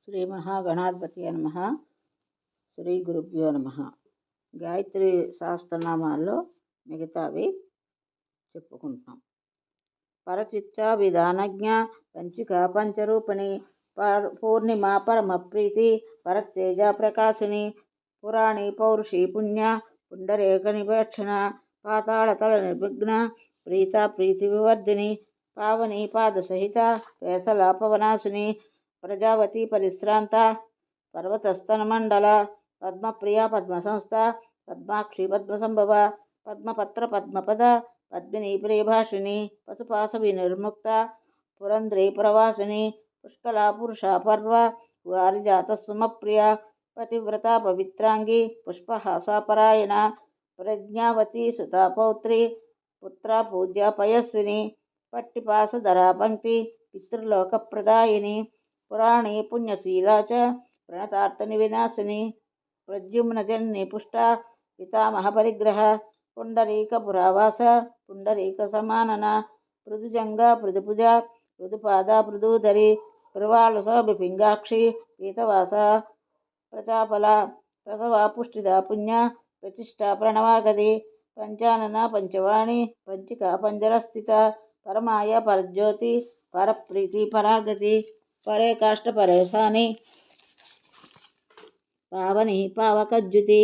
శ్రీ మహాగణాధిపతి నమః. శ్రీ గురుభ్యో నమః. గాయత్రి సహస్రనామాల్లో మిగతావి చెప్పుకుంటున్నాం. పరచిత్రాభిధానజ్ఞ పంచికా పంచరూపిణి పూర్ణిమా పరమప్రీతి పరతేజ ప్రకాశిని పురాణి పౌరుషి పుణ్య పుండరేక నివేక్షణ పాతాళతల నిర్విఘ్న ప్రీత ప్రీతి వివర్ధిని పావని పాదసహిత వేసల పవనాశిని ప్రజావతి పరిశ్రాంత పర్వతస్తనమండల పద్మప్రియ పద్మసంస్థ పద్మాక్షి పద్మసంభవ పద్మపత్ర పద్మపద పద్మిని ప్రియభాషిణి పశుపాశ వినిర్ముక్త పురంధ్రీ పురవాసిని పుష్కల పురుష పర్వ వారిజాత సుమప్రియ పతివ్రత పవిత్రాంగి పుష్పహాసపరాయణ ప్రజ్ఞావతి సుత పౌత్రి పుత్ర పూజ్య పయస్విని పట్టిపాసధరా పంక్తి పితృలోకప్రదాయిని పురాణి పుణ్యశీలా చ ప్రణతార్థని వినాశిని ప్రద్యుమ్నజన్ని పుష్ట పితామహ పరిగ్రహ పుండరీక పురావాస పుండరీక సమానన పృథుజంగ పృథుభుజ పృథుపాద పృథూధరి ప్రవాళస బిపింగాక్షి పీతవాస ప్రచాపల ప్రసవ పుష్టిద పుణ్య ప్రతిష్ట ప్రణవాగది పంచానన పంచవాణి పంచిక పంజరస్థిత పరమాయ పరజ్యోతి పరప్రీతి పరాగతి పరే కాష్ట పరేశాని పావని పావకజ్యుతి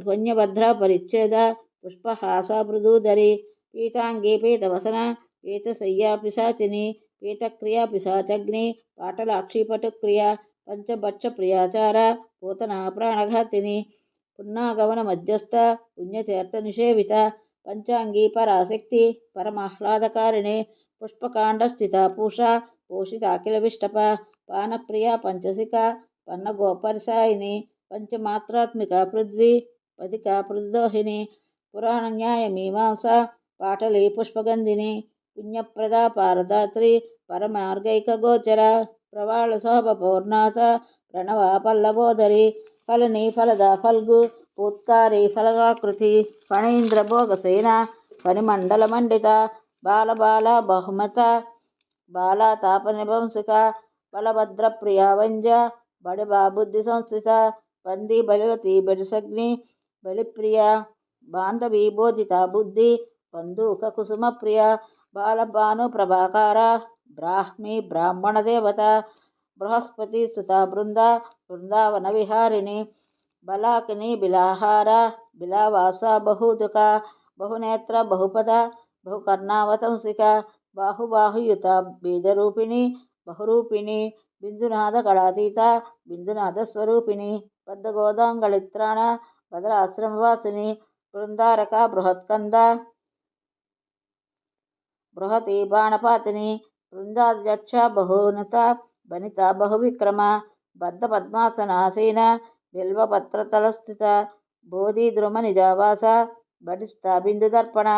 పుణ్యభద్ర పరిచ్ఛేద పుష్పహాస పృథూధరి పీతాంగి పీతవసన పీతశయ్యా పిశాచిని పీతక్రియా పిశాచగ్ని పాటలాక్షి పటుక్రియ పంచభక్ష ప్రియాచార పూతన ప్రాణఘాతిని పున్నాగవన మధ్యస్థ పుణ్యతీర్థ నిషేవిత పంచాంగి పరాశక్తి పరమాహ్లాదకారిణి పుష్పకాండ స్థిత పూషా పోషిత అఖిల విష్టప పానప్రియ పంచసిక పన్నగోపరిసాయిని పంచమాత్రాత్మిక పృథ్వీ పదిక పృథుదోహిని పురాణ న్యాయ మీమాంస పాటలి పుష్పగంధిని పుణ్యప్రద పారదాత్రి పరమార్గైక గోచర ప్రవాళ శోభ పౌర్ణాస ప్రణవ పల్లవోదరి ఫలని ఫలద ఫల్గు పూత్కారి ఫలగాకృతి ఫణీంద్ర భోగసేన ఫణిమండల మండిత బాలబాల బహుమత బాల తాప నిబంసిక బలభద్ర ప్రియ వంజ బడిబా బుద్ధి సంస్థిత పంది బలివతి బడిసగ్ని బలిప్రియ బాంధవి బోధిత బుద్ధి బంధూక కుసుమ ప్రియ బాలభాను ప్రభాకార బ్రాహ్మి బ్రాహ్మణ దేవత బృహస్పతి సుత బృందావన విహారిణి బలాకిని బిలాహార బిలావాస బహుదుక బహునేత్ర బహుపద బహుకర్ణావతంసిక బాహుబాహుయుత బీజరూపిణి బహురూపిణి బిందునాథ కళాతీత బిందునాథ స్వరూపిణి బద్ధగోదాంగళిత్రాణ భద్రాశ్రమవాసిని బృందారక బృహత్కంద బృహతి బాణపాతిని బృందాధ్యక్ష బహునత బనిత బహువిక్రమ బద్ధ పద్మాసనాసీన బిల్వపత్రతలస్థిత బోధి ద్రుమ నిజావాస బడిస్థ బిందుదర్పణ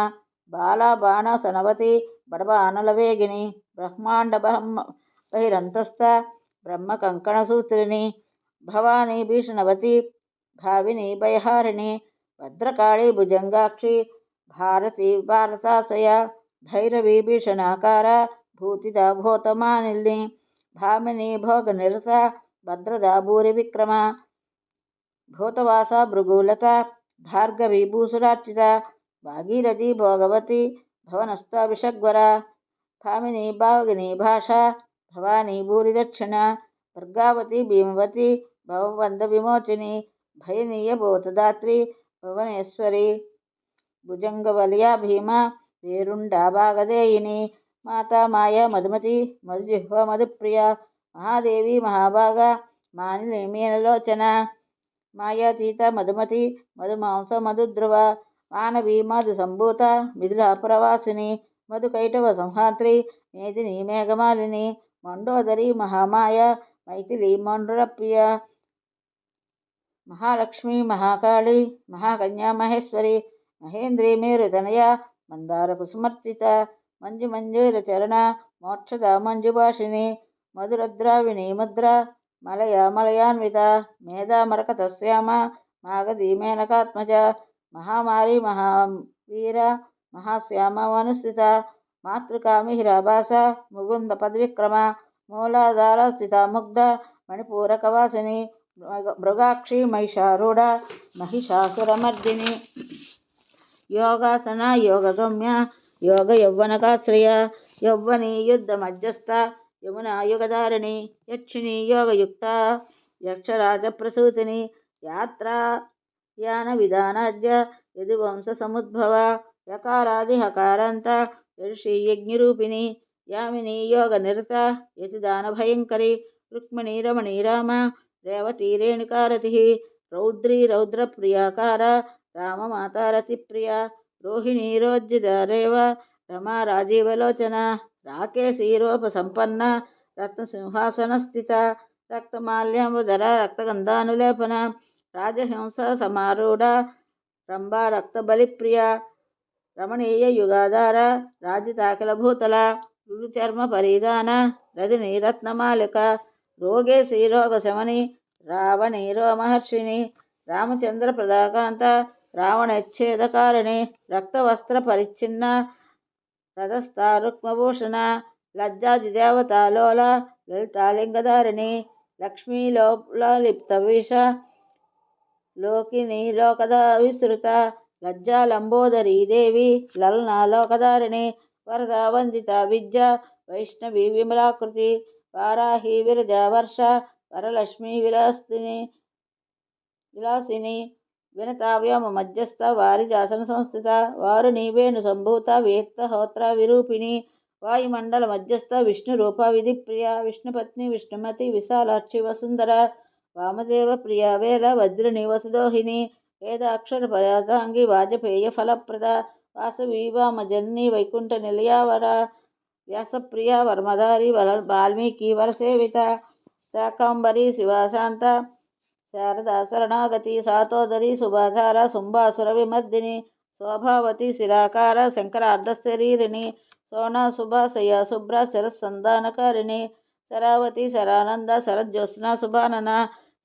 బాల బాణ సనవతి బడబానల వేగిని బ్రహ్మాండ బహిరంతస్థ బ్రహ్మ కంకణ సూత్రిని భవాని భీషణవతి భావిని భయహారిణి భద్రకాళి భుజంగాక్షి భారతి భారతాశయ భైరవి భీషణాకార భూతిద భూతమానిల్ని భామిని భోగనిరత భద్రద భూరి విక్రమ భూతవాస భృగులత భార్గవి భూసురార్చిత భాగీరథి భోగవతి భవనస్థ విషగ్వర భామిని భాగిని భాష భవాని భూరి దక్షిణ భర్గావతి భీమవతి భవవంద విమోచిని భయనీయ భూతదాత్రి భువనేశ్వరి భుజంగవలియా భీమ వేరుండా భాగదేయిని మాతా మాయ మధుమతి మధుజిహ్వ మధుప్రియ మహాదేవి మహాభాగ మానిని మీనలోచన మాయాతీత మధుమతి మధుమాంస మధుధ్రువ మానవి మధు సంభూత మిథులాపురవాసిని మధుకైటవ సంహాత్రి మేదిని మేఘమాలిని మండోదరి మహామాయ మైథిలి మండురప్రియ మహాలక్ష్మి మహాకాళి మహాకన్యా మహేశ్వరి మహేంద్రి మేరుతనయ మందార కుసుమర్చిత మంజుమంజూర చరణ మోక్షద మంజుభాషిని మధురద్రావిణి ముద్ర మలయాన్విత మేధా మరకతశ్యామ మాగధి మేనకాత్మజ మహామారి మహావీర మహాశ్యామ మనుస్థిత మాతృకా మిహిరాభాస ముకుంద పదవిక్రమ మూలాధార స్థిత ముగ్ధ మణిపూరకవాసిని మృగాక్షి మహిషారూఢ మహిషాసురమర్దిని యోగాసన యోగగమ్య యోగ యౌవనకాశ్రయ యౌవని యుద్ధ మధ్యస్థ యమునా యుగధారిణి యక్షిణి యోగయుక్త యక్షరాజ ప్రసూతిని యాత్రాయాన విధానాద్య యదువంశ సముద్భవ యకారాది హకారాంత యర్షి యజ్ఞరూపిణి యామిని యోగ నిరత యతిదాన భయంకరి రుక్మిణి రమణి రామ రేవతి రేణుకారతి రౌద్రీ రౌద్ర ప్రియాకార రామమాతా రతిప్రియ రోహిణీ రోజ్జితారేవ రమా రాజీవలోచన రాకేశీ రూపసంపన్న రత్నసింహాసన స్థిత రక్తమాల్యాంబుధర రక్తగంధానులేపన రాజహంస సమారూఢ రంభా రక్తబలిప్రియ రమణీయ యుగాధార రాజితాకిల భూతల రుచర్మ పరిధాన రజనీ రత్నమాలిక రోగేశీ రోగశమని రావణీ రోమహర్షిణి రామచంద్ర ప్రదాకాంత రావణచ్ఛేదకారిణి రక్తవస్త్ర పరిచ్ఛిన్న రథస్థా రుక్మభూషణ లజ్జాదిదేవతాలోల లలితాలింగధారిణి లక్ష్మీలోలిప్త విష లోకిని లోకద విస్తృత లజ్జాలంబోదరీ దేవి లలనా లోకధారిణి వరద వందిత విద్య వైష్ణవి విమలాకృతి వారాహి విరజా వర్ష వరలక్ష్మీ విలాసిని వినతావ్యోమ మధ్యస్థ వారిజాసన సంస్థిత వారుని వేణు సంభూత వేత్త హోత్ర విరూపిణి వాయుమండల మధ్యస్థ విష్ణురూప విధిప్రియ విష్ణుపత్ని విష్ణుమతి విశాలాక్షి వసుంధర వామదేవ ప్రియ వేల వజ్రిని వసుదోహిని వేదాక్షర పర్యాతాంగి వాజపేయ ఫలప్రద వాసవి వామజన్ని వైకుంఠ నిలయావర వ్యాసప్రియ వర్మధారి వాల్మీకి వరసేవిత శాకాంబరి శివశాంత శారదా శరణాగతి సాతోదరి సుభాధార శుంభాసుర విమర్దిని శోభావతి శిలాకార శంకరార్ధశరీరిణి సోనా సుభాశయ శుభ్ర శరస్సంధానకారిణి శరావతి శరానంద శరజ్యోత్స్న శుభానన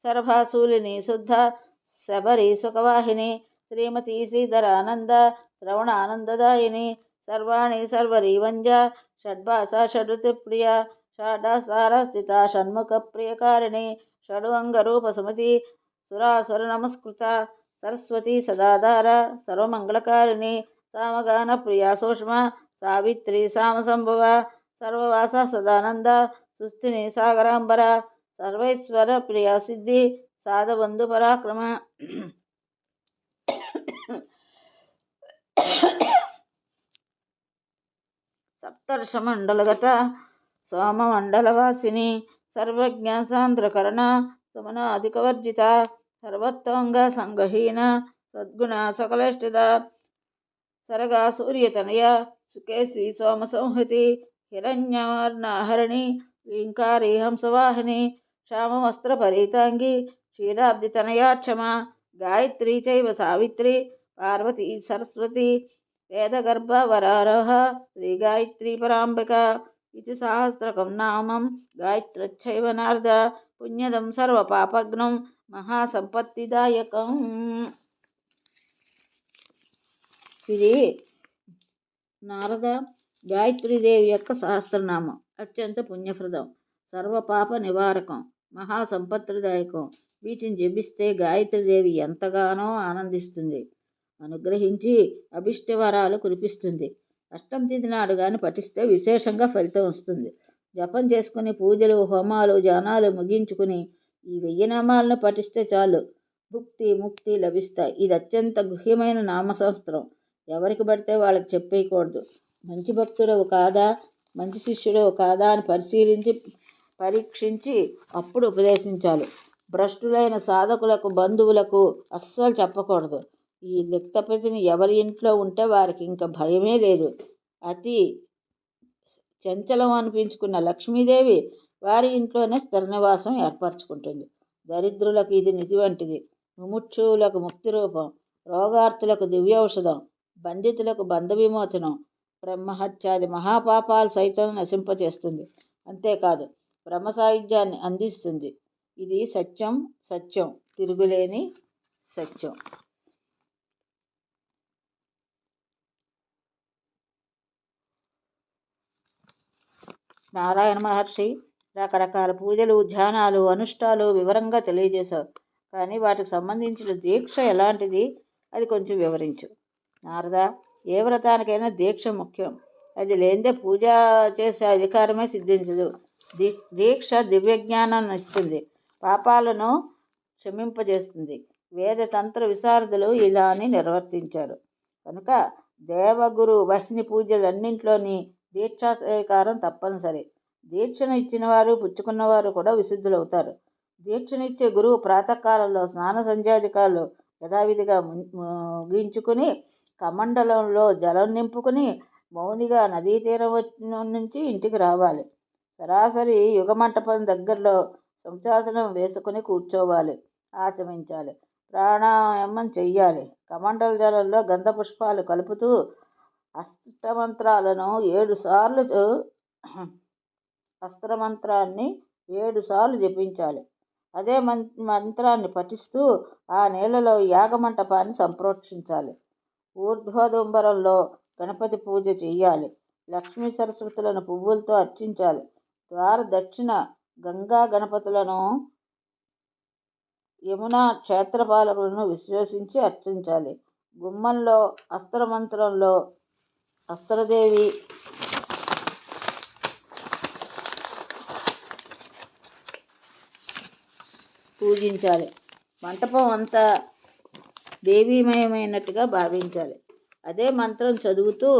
శరభాశూలిని శుద్ధ శబరి సుఖవాహిని శ్రీమతి శ్రీధరానంద శ్రవణానందదాయిని సర్వాణి సర్వరీ వంజ షడ్భాషా షడ్రుతిప్రియ షాఢాసార స్థిత షణ్ముఖ ప్రియకారిణి షడు అంగరూప సుమతి సురాసుర నమస్కృత సరస్వతి సదాధార సర్వమంగళకారిణి సామగాన ప్రియ సూక్ష్మ సావిత్రి సామసంభవ సర్వవాస సదానంద సుస్థిని సాగరాంబర సర్వైశ్వర ప్రియ సిద్ధి సాధబంధు పరాక్రమ సప్తర్షమండలగత సోమమండలవాసిని సర్వజ్ఞ సాంద్రకరణ సుమనాధికవర్జిత సర్వత్వంగ సంగహీన సద్గుణ సకలేష్టిద సరగా సూర్యతనయ సుకేశి సోమ సంహృతి హిరణ్యవర్ణహరిణి లీంకారి హంసవాహిని శ్యామవస్త్ర పరితాంగి క్షీరాబ్ది తనయాక్షమ గాయత్రి చైవ సావిత్రి పార్వతీ సరస్వతి వేదగర్భ వరారోహ శ్రీ గాయత్రీ పరాంబిక ఇది సహస్రకం నామం గాయత్రచ్చైవ నారద పుణ్యదం సర్వపాపఘ్నం మహాసంపత్తిదాయకం. ఇది నారద గాయత్రీదేవి యొక్క సహస్రనామం. అత్యంత పుణ్యప్రదం, సర్వపాప నివారకం, మహాసంపత్తిదాయకం. వీటిని జపిస్తే గాయత్రీదేవి ఎంతగానో ఆనందిస్తుంది, అనుగ్రహించి అభిష్టవరాలు కురిపిస్తుంది. అష్టమి తిథి నాడు గాని పఠిస్తే విశేషంగా ఫలితం వస్తుంది. జపం చేసుకుని పూజలు హోమాలు జానాలు ముగించుకుని ఈ 1000 నామాలను పఠిస్తే చాలు భుక్తి ముక్తి లభిస్తాయి. ఇది అత్యంత గుహ్యమైన నామశాస్త్రం. ఎవరికి పడితే వాళ్ళకి చెప్పేయకూడదు. మంచి భక్తుడవు కాదా, మంచి శిష్యుడవు కాదా అని పరీక్షించి అప్పుడు ఉపదేశించాలి. భ్రష్టులైన సాధకులకు బంధువులకు అస్సలు చెప్పకూడదు. ఈ లిఖితప్రతిని ఎవరి ఇంట్లో ఉంటే వారికి ఇంకా భయమే లేదు. అతి చంచలం అనిపించుకున్న లక్ష్మీదేవి వారి ఇంట్లోనే స్థిర నివాసం ఏర్పరచుకుంటుంది. దరిద్రులకు ఇది నిధి వంటిది, ముముక్షువులకు ముక్తి రూపం, రోగార్తులకు దివ్యౌషధం, బంధితులకు బంధ విమోచనం, బ్రహ్మహత్యాది మహాపాపాలు సైతం నశింపచేస్తుంది. అంతేకాదు బ్రహ్మ సాయుధ్యాన్ని అందిస్తుంది. ఇది సత్యం, సత్యం, తిరుగులేని సత్యం. నారాయణ మహర్షి రకరకాల పూజలు, ధ్యానాలు, అనుష్ఠాలు వివరంగా తెలియజేశావు. కానీ వాటికి సంబంధించిన దీక్ష ఎలాంటిది? అది కొంచెం వివరించు. నారద, ఏ వ్రతానికైనా దీక్ష ముఖ్యం. అది లేనిదే పూజ చేసే అధికారమే సిద్ధించదు. దీక్ష దివ్యజ్ఞానాన్ని ఇస్తుంది, పాపాలను క్షమింపజేస్తుంది. వేద తంత్ర విశారదులు ఇలా అని నిర్వర్తించారు. కనుక దేవగురు వహ్ని పూజలన్నింటిలోని దీక్షా స్వీకారం తప్పనిసరి. దీక్షను ఇచ్చిన వారు, పుచ్చుకున్నవారు కూడా విశుద్ధులవుతారు. దీక్షనిచ్చే గురువు ప్రాతకాలంలో స్నాన సంధ్యాధికారులు యథావిధిగా ముగించుకుని కమండలంలో జలం నింపుకుని మౌనిగా నదీ తీరం నుంచి ఇంటికి రావాలి. సరాసరి యుగమంటపం దగ్గరలో శంశాసనం వేసుకుని కూర్చోవాలి. ఆచమించాలి. ప్రాణాయామం చెయ్యాలి. కమండల జలంలో గంధ పుష్పాలు కలుపుతూ అష్టమంత్రాలను 7 సార్లు అస్త్రమంత్రాన్ని 7 సార్లు జపించాలి. అదే మంత్రాన్ని పఠిస్తూ ఆ నీళ్లలో యాగమంటపాన్ని సంప్రోక్షించాలి. ఊర్ధ్వదుంబరంలో గణపతి పూజ చెయ్యాలి. లక్ష్మీ సరస్వతులను పువ్వులతో అర్చించాలి. ద్వార దక్షిణ గంగా గణపతులను, యమునా క్షేత్రపాలకులను విశ్వసించి అర్చించాలి. గుమ్మంలో అస్త్రమంత్రంలో అస్త్రదేవి పూజించాలి. మంటపం అంతా దేవీమయమైనట్టుగా భావించాలి. అదే మంత్రం చదువుతూ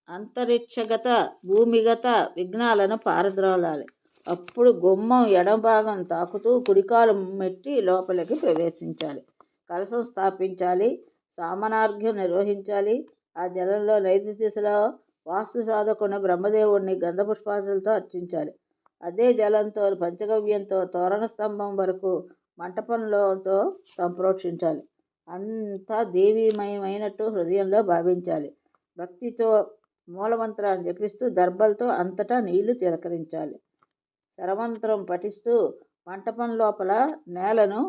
అంతరిక్షగత, భూమిగత విఘ్నాలను పారద్రోలాలి. అప్పుడు గుమ్మం ఎడమభాగం తాకుతూ కుడికాలు మెట్టి లోపలికి ప్రవేశించాలి. కలశం స్థాపించాలి. సామనార్ఘ్యం నిర్వహించాలి. ఆ జలంలో నైరుతి దిశలో వాస్తు సాధకుని బ్రహ్మదేవుడిని గంధపుష్పాలతో అర్చించాలి. అదే జలంతో పంచగవ్యంతో తోరణ స్తంభం వరకు మంటపంలోతో సంప్రోక్షించాలి. అంతా దేవీమయమైనట్టు హృదయంలో భావించాలి. భక్తితో మూలమంత్రాన్ని జపిస్తూ దర్భలతో అంతటా నీళ్లు తిలకరించాలి. శరమంత్రం పఠిస్తూ మంటపం లోపల నేలను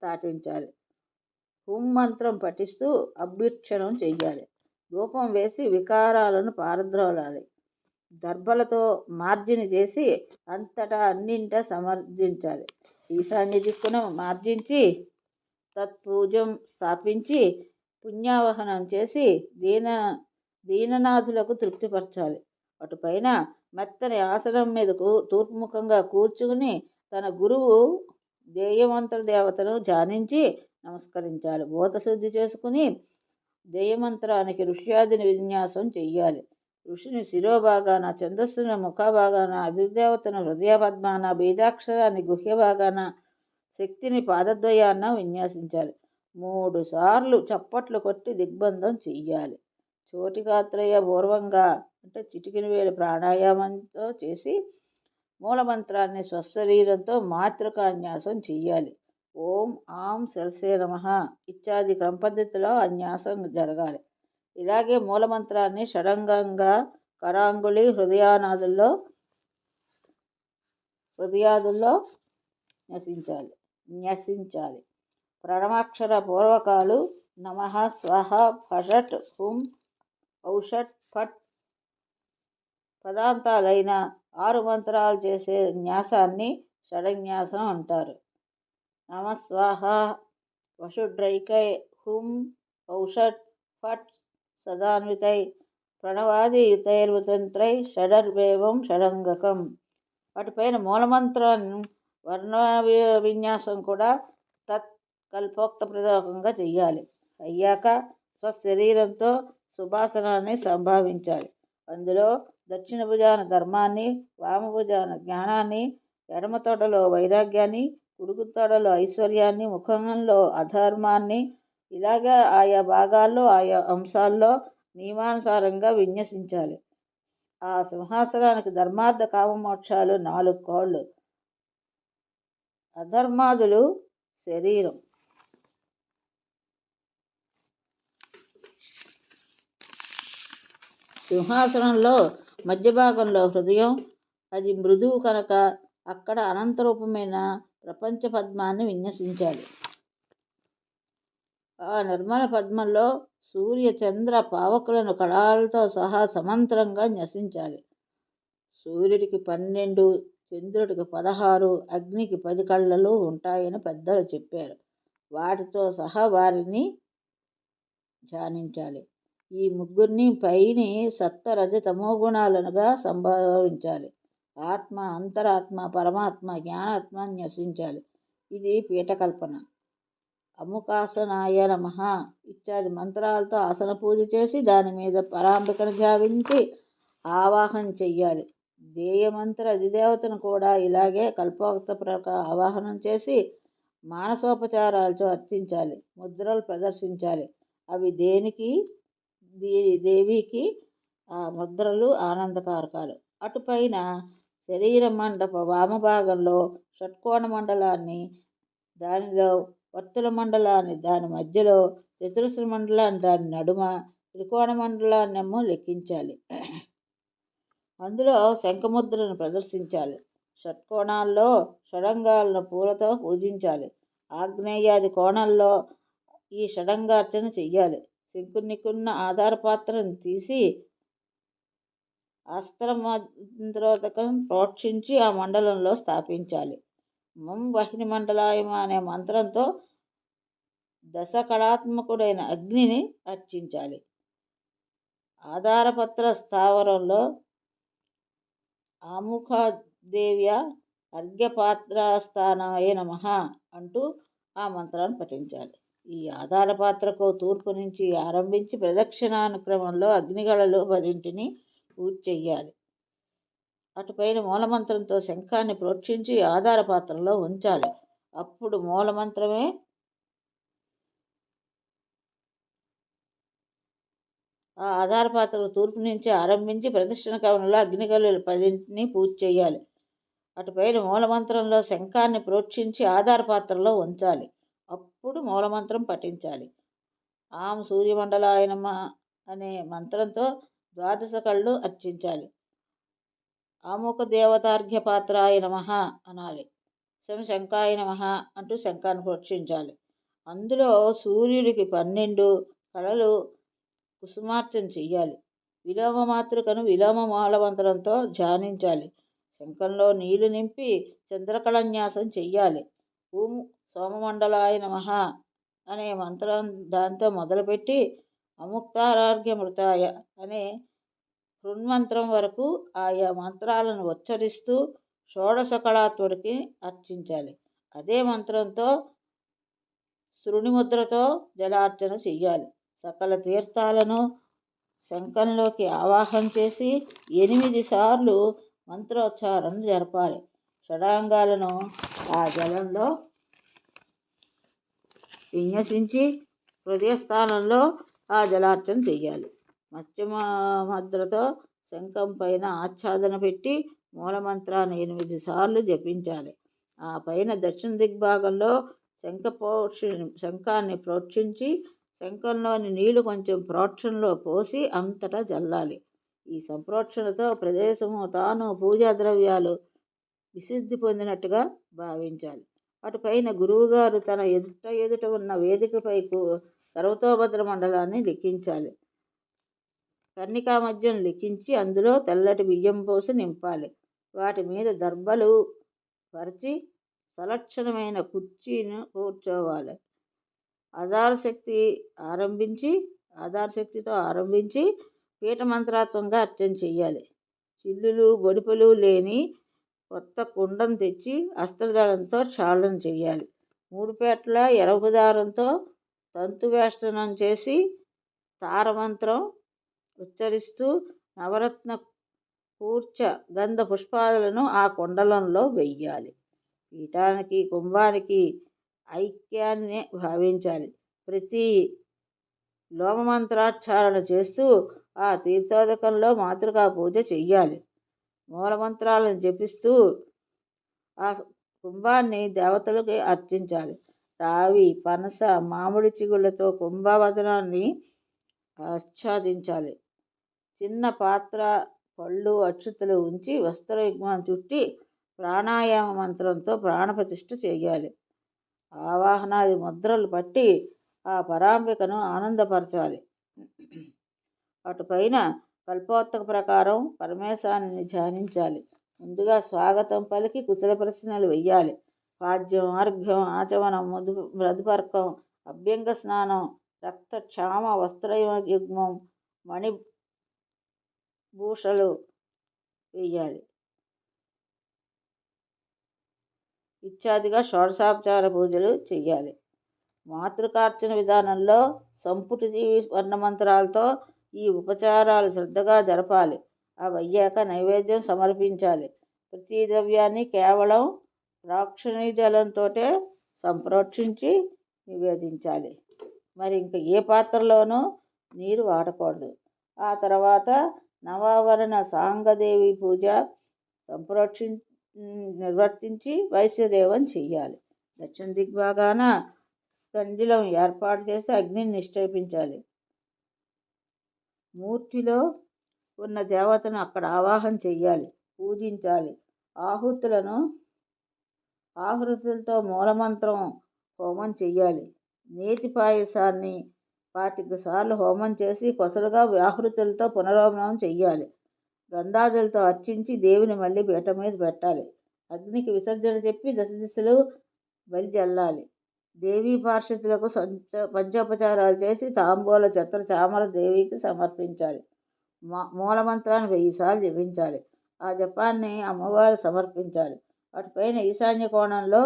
తాటించాలి. హుం మంత్రం పఠిస్తూ అభ్యక్షణం చెయ్యాలి. ధూపం వేసి వికారాలను పారద్రోలాలి. దర్భలతో మార్జిని చేసి అంతటా అన్నింటా సమర్జించాలి. ఈశాన్య దిక్కున మార్జించి తత్పూజం స్థాపించి పుణ్యావహనం చేసి దీననాథులకు తృప్తిపరచాలి. అటుపైన మెత్తని ఆసనం మీదకు తూర్పుముఖంగా కూర్చుని తన గురువు దేయమంత్ర దేవతను ధ్యానించి నమస్కరించాలి. భూతశుద్ధి చేసుకుని దేయమంత్రానికి ఋష్యాదిని విన్యాసం చెయ్యాలి. ఋషిని శిరోభాగాన, ఛందస్సుని ముఖభాగాన, అధిదేవతను హృదయ పద్మాన, బీజాక్షరాన్ని గుహ్య భాగాన, శక్తిని పాదద్వయాన్న విన్యాసించాలి. 3 సార్లు చప్పట్లు కొట్టి దిగ్బంధం చెయ్యాలి. చోటికాత్రయ పూర్వంగా అంటే చిటికిన వేలు ప్రాణాయామంతో చేసి మూలమంత్రాన్ని స్వశరీరంతో మాతృకాన్యాసం చెయ్యాలి. ఓం ఆం శిరసే నమః ఇత్యాది క్రమపద్ధతిలో అన్యాసం జరగాలి. ఇలాగే మూలమంత్రాన్ని షడంగంగా కరాంగుళి హృదయాదుల్లో న్యసించాలి. ప్రణవాక్షర పూర్వకాలు నమః, స్వహ, ఫషట్, హుం, ఔషట్, ఫట్ పదాంతాలైన 6 మంత్రాలు చేసే న్యాసాన్ని షడన్యాసం అంటారు. నమః స్వాహ వషుడ్రైకై, హుం, ఔషట్, ఫట్ సదాన్వితై ప్రణవాదియుతైర్వితంత్రై షడర్వేవం షడంగకం. వాటిపైన మూలమంత్రం వర్ణ విన్యాసం కూడా కల్పోక్తప్రయోగంగా చెయ్యాలి. అయ్యాక స్వశరీరంతో సుభాసనాన్ని సంభావించాలి. అందులో దక్షిణ భుజాన ధర్మాన్ని, వామభుజాన జ్ఞానాన్ని, ఎడమ తొడలో వైరాగ్యాన్ని, కుడి తొడలో ఐశ్వర్యాన్ని, ముఖంలో అధర్మాన్ని ఇలాగా ఆయా భాగాల్లో ఆయా అంశాల్లో నియమానుసారంగా విన్యసించాలి. ఆ సింహాసనానికి ధర్మార్థ కామమోక్షాలు 4 కోళ్ళు. అధర్మాదులు శరీరం. సింహాసనంలో మధ్య భాగంలో హృదయం. అది మృదువు కనుక అక్కడ అనంతరూపమైన ప్రపంచ పద్మాన్ని విన్యసించాలి. ఆ నిర్మల పద్మంలో సూర్య చంద్ర పావకులను కళాలతో సహా సమంత్రంగా న్యసించాలి. సూర్యుడికి 12, చంద్రుడికి 16, అగ్నికి 10 కళ్ళలు ఉంటాయని పెద్దలు చెప్పారు. వాటితో సహా వారిని ధ్యానించాలి. ఈ ముగ్గురిని పైని సత్వ రజ తమో గుణాలుగా సంభావించాలి. ఆత్మ, అంతరాత్మ, పరమాత్మ, జ్ఞానాత్మ న్యసించాలి. ఇది పీఠకల్పన. అముకాసనాయ నమః ఇత్యాది మంత్రాలతో ఆసన పూజ చేసి దాని మీద పరాంబికను ధ్యానించి ఆవాహన చెయ్యాలి. దేయమంత్ర అధిదేవతను కూడా ఇలాగే కల్పోక్త ప్రకారం ఆవాహనం చేసి మానసోపచారాలతో అర్చించాలి. ముద్రలు ప్రదర్శించాలి. అవి దేవికి ఆ ముద్రలు ఆనందకారకాలు. అటుపైన శరీర మండప వామభాగంలో షట్కోణ మండలాన్ని, దానిలో వర్తుల మండలాన్ని దాని మధ్యలో, చతురస్ర మండలాన్ని దాని నడుమ, త్రికోణ మండలాన్నేమో లిఖించాలి. అందులో శంఖముద్రను ప్రదర్శించాలి. షట్కోణాల్లో షడంగాలను పూలతో పూజించాలి. ఆగ్నేయాది కోణంలో ఈ షడంగార్చన చెయ్యాలి. శంకునికున్న ఆధారపాత్రను తీసి అస్త్రమంత్రోదకం ప్రోక్షించి ఆ మండలంలో స్థాపించాలి. మం వహ్ని మండలాయమ అనే మంత్రంతో దశకళాత్మకుడైన అగ్నిని అర్చించాలి. ఆధారపత్ర స్థావరంలో ఆముఖదేవ్య అర్ఘ్యపాత్రస్థానాయ నమః అంటూ ఆ మంత్రాన్ని పఠించాలి. ఈ ఆధారపాత్రకు తూర్పు నుంచి ఆరంభించి ప్రదక్షిణానుక్రమంలో అగ్నిగళలు 10ని పూజ చెయ్యాలి. అటుపైన మూలమంత్రంతో శంఖాన్ని ప్రోక్షించి ఆధారపాత్రలో ఉంచాలి. అప్పుడు మూలమంత్రమే ఆ ఆధారపాత్రకు తూర్పు నుంచి ఆరంభించి ప్రదక్షిణ కవనంలో అగ్నిగళలు 10ని పూజ చెయ్యాలి. అటుపైన మూలమంత్రంలో శంఖాన్ని ప్రోక్షించి ఆధారపాత్రలో ఉంచాలి. అప్పుడు మూలమంత్రం పఠించాలి. ఆం సూర్యమండలాయ నమః అనే మంత్రంతో 12 కళ్ళు అర్చించాలి. ఆముఖ దేవతార్ఘ్యపాత్రాయ నమః అనాలి. శంఖాయ నమః అంటూ శంఖాన్ని ప్రోక్షించాలి. అందులో సూర్యుడికి 12 కళలు కుసుమార్చన చెయ్యాలి. విలోమ మాతృకను విలోమ మూలమంత్రంతో ధ్యానించాలి. శంఖంలో నీళ్లు నింపి చంద్రకళన్యాసం చెయ్యాలి. ఓం సోమమండలాయ నమః అనే మంత్రం దాంతో మొదలుపెట్టి అముక్తారార్ఘ్యమృతాయ అనే హృన్మంత్రం వరకు ఆయా మంత్రాలను ఉచ్చరిస్తూ షోడశకళాత్ముడికి అర్చించాలి. అదే మంత్రంతో శృణిముద్రతో జలార్చన చెయ్యాలి. సకల తీర్థాలను శంఖంలోకి ఆవాహన చేసి 8 సార్లు మంత్రోచ్చారణ జరపాలి. షడాంగాలను ఆ జలంలో విన్యసించి హృదయస్థానంలో ఆ జలార్చన చెయ్యాలి. మధ్యమద్రతో శంఖం పైన ఆచ్ఛాదన పెట్టి మూలమంత్రాన్ని 8 సార్లు జపించాలి. ఆ పైన దక్షిణ దిగ్భాగంలో శంఖాన్ని ప్రోక్షించి శంఖంలోని నీళ్లు కొంచెం ప్రోక్షణలో పోసి అంతటా జల్లాలి. ఈ సంప్రోక్షణతో ప్రదేశము తాను పూజా ద్రవ్యాలు విశుద్ధి పొందినట్టుగా భావించాలి. అటుపైన గురువుగారు తన ఎదుట ఉన్న వేదికపై సర్వతోభద్ర మండలాన్ని లిఖించాలి. కర్ణికా మధ్యం లిఖించి అందులో తెల్లటి బియ్యం పోసి నింపాలి. వాటి మీద దర్భలు పరిచి సలక్షణమైన కుర్చీని కూర్చోవాలి. ఆధారశక్తితో ఆరంభించి పీఠమంత్రాత్మకంగా అర్చన చెయ్యాలి. చిల్లులు బొడిపలు లేని కొత్త కుండం తెచ్చి అస్త్రదళంతో క్షాళన చెయ్యాలి. 3 పేటల ఎరపు దారంతో తంతువేష్టనం చేసి తారమంత్రం ఉచ్చరిస్తూ నవరత్న కూర్చ గంధ పుష్పాలను ఆ కుండలంలో వెయ్యాలి. పీఠానికి కుంభానికి ఐక్యాన్ని భావించాలి. ప్రతి లోమమంత్రాక్షారణ చేస్తూ ఆ తీర్థోదకంలో మాతృకా పూజ చెయ్యాలి. మూలమంత్రాలను జపిస్తూ ఆ కుంభాన్ని దేవతలకు అర్చించాలి. రావి, పనస, మామిడి చిగుళ్లతో కుంభవదనాన్ని ఆచ్ఛాదించాలి. చిన్న పాత్ర, పళ్ళు, అక్షతలు ఉంచి వస్త్రయుగ్మం చుట్టి ప్రాణాయామ మంత్రంతో ప్రాణప్రతిష్ఠ చెయ్యాలి. ఆవాహనాది ముద్రలు పట్టి ఆ పరాంబికను ఆనందపరచాలి. అటుపైన కల్పోక్త ప్రకారం పరమేశాన్ని ధ్యానించాలి. ముందుగా స్వాగతం పలికి కుశల ప్రశ్నలు వెయ్యాలి. పాద్యం, అర్ఘ్యం, ఆచమనం, మధుపర్కం, అభ్యంగ స్నానం, రక్త క్షామ వస్త్రయుగ్మం, మణిభూషలు వెయ్యాలి. ఇత్యాదిగా షోడశోపచార పూజలు చెయ్యాలి. మాతృకార్చన విధానంలో సంపుటి వర్ణమంత్రాలతో ఈ ఉపచారాలు శ్రద్ధగా జరపాలి. అవి అయ్యాక నైవేద్యం సమర్పించాలి. ప్రతి ద్రవ్యాన్ని కేవలం ప్రోక్షణీ జలంతోటే సంప్రోక్షించి నివేదించాలి. మరి ఇంక ఏ పాత్రలోనూ నీరు వాడకూడదు. ఆ తర్వాత నవావరణ సాంగదేవి పూజ నిర్వర్తించి వైశ్యదేవం చెయ్యాలి. దక్షిణ దిగ్భాగాన స్కందిలం ఏర్పాటు చేసి అగ్నిని నిక్షేపించాలి. మూర్తిలో ఉన్న దేవతను అక్కడ ఆవాహన చెయ్యాలి, పూజించాలి. ఆహుతులతో మూలమంత్రం హోమం చెయ్యాలి. నేతి పాయసాన్ని 25 సార్లు హోమం చేసి కొసలుగా ఆహుతులతో పునర్హోమం చెయ్యాలి. గంధాదులతో అర్చించి దేవిని మళ్ళీ పీఠం మీద పెట్టాలి. అగ్నికి విసర్జన చెప్పి దశదిశలు బలి చల్లాలి. దేవీ పార్షదులకు పంచోపచారాలు చేసి తాంబూల ఛత్ర చామర దేవికి సమర్పించాలి. మూలమంత్రాన్ని 1000 సార్లు జపించాలి. ఆ జపాన్ని అమ్మవారు సమర్పించాలి. వాటిపైన ఈశాన్య కోణంలో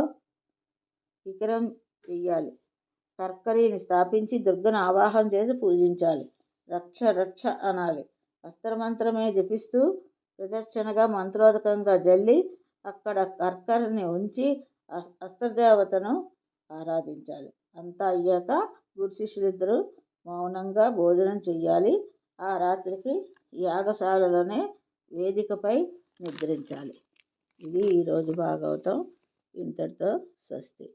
విగ్రహం చెయ్యాలి. కర్కరీని స్థాపించి దుర్గను ఆవాహన చేసి పూజించాలి. రక్ష రక్ష అనాలి. అస్త్రమంత్రమే జపిస్తూ ప్రదక్షిణగా మంత్రోదకంగా జల్లి అక్కడ కర్కరిని ఉంచి అస్త్రదేవతను ఆరాధించాలి. అంతా అయ్యాక గురు శిష్యులిద్దరూ మౌనంగా భోజనం చెయ్యాలి. ఆ రాత్రికి యాగశాలలోనే వేదికపై నిద్రించాలి. ఇది ఈరోజు భాగవతం. ఇంతటితో స్వస్తి.